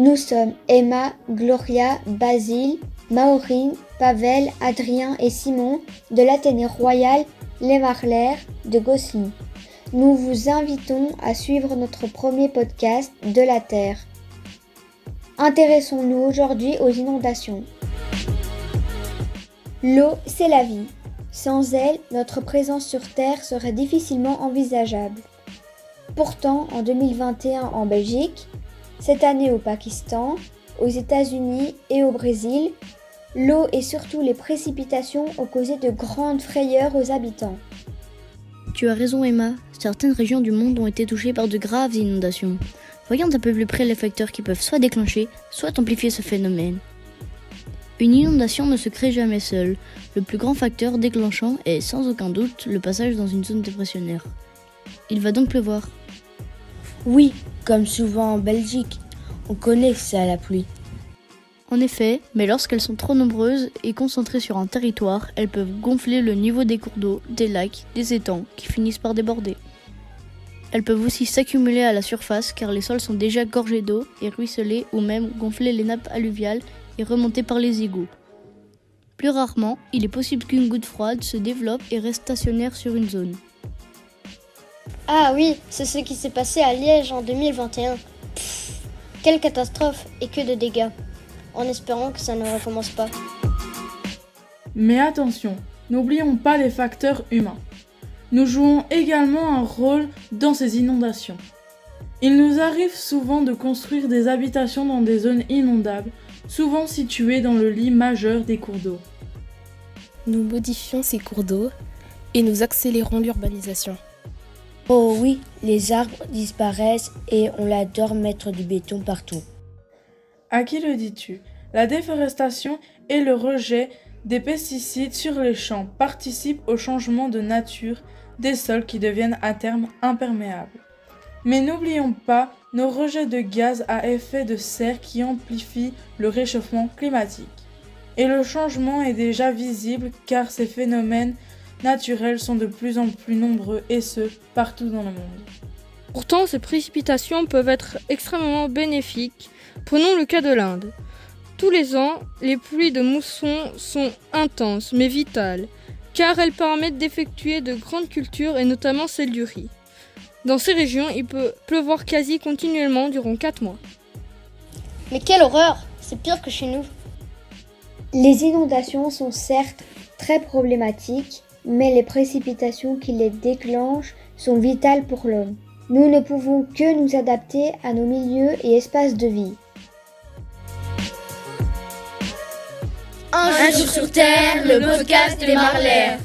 Nous sommes Emma, Gloria, Basile, Maureen, Pavel, Adrien et Simon de l'Athénée royal Les Marlères de Gosselies. Nous vous invitons à suivre notre premier podcast de la Terre. Intéressons-nous aujourd'hui aux inondations. L'eau, c'est la vie. Sans elle, notre présence sur Terre serait difficilement envisageable. Pourtant, en 2021 en Belgique, cette année au Pakistan, aux États-Unis et au Brésil, l'eau et surtout les précipitations ont causé de grandes frayeurs aux habitants. Tu as raison Emma, certaines régions du monde ont été touchées par de graves inondations. Voyons d'un peu plus près les facteurs qui peuvent soit déclencher, soit amplifier ce phénomène. Une inondation ne se crée jamais seule. Le plus grand facteur déclenchant est sans aucun doute le passage dans une zone dépressionnaire. Il va donc pleuvoir. Oui, comme souvent en Belgique, on connaît que c'est à la pluie. En effet, mais lorsqu'elles sont trop nombreuses et concentrées sur un territoire, elles peuvent gonfler le niveau des cours d'eau, des lacs, des étangs qui finissent par déborder. Elles peuvent aussi s'accumuler à la surface car les sols sont déjà gorgés d'eau et ruisseler ou même gonfler les nappes alluviales et remonter par les égouts. Plus rarement, il est possible qu'une goutte froide se développe et reste stationnaire sur une zone. Ah oui, c'est ce qui s'est passé à Liège en 2021. Quelle catastrophe et que de dégâts. En espérant que ça ne recommence pas. Mais attention, n'oublions pas les facteurs humains. Nous jouons également un rôle dans ces inondations. Il nous arrive souvent de construire des habitations dans des zones inondables, souvent situées dans le lit majeur des cours d'eau. Nous modifions ces cours d'eau et nous accélérons l'urbanisation. Oh oui, les arbres disparaissent et on adore mettre du béton partout. À qui le dis-tu? La déforestation et le rejet des pesticides sur les champs participent au changement de nature des sols qui deviennent à terme imperméables. Mais n'oublions pas nos rejets de gaz à effet de serre qui amplifient le réchauffement climatique. Et le changement est déjà visible car ces phénomènes naturels sont de plus en plus nombreux et ce, partout dans le monde. Pourtant, ces précipitations peuvent être extrêmement bénéfiques. Prenons le cas de l'Inde. Tous les ans, les pluies de mousson sont intenses mais vitales, car elles permettent d'effectuer de grandes cultures et notamment celle du riz. Dans ces régions, il peut pleuvoir quasi continuellement durant 4 mois. Mais quelle horreur! C'est pire que chez nous. Les inondations sont certes très problématiques, mais les précipitations qui les déclenchent sont vitales pour l'homme. Nous ne pouvons que nous adapter à nos milieux et espaces de vie. Un jour sur Terre, le podcast des Marlères.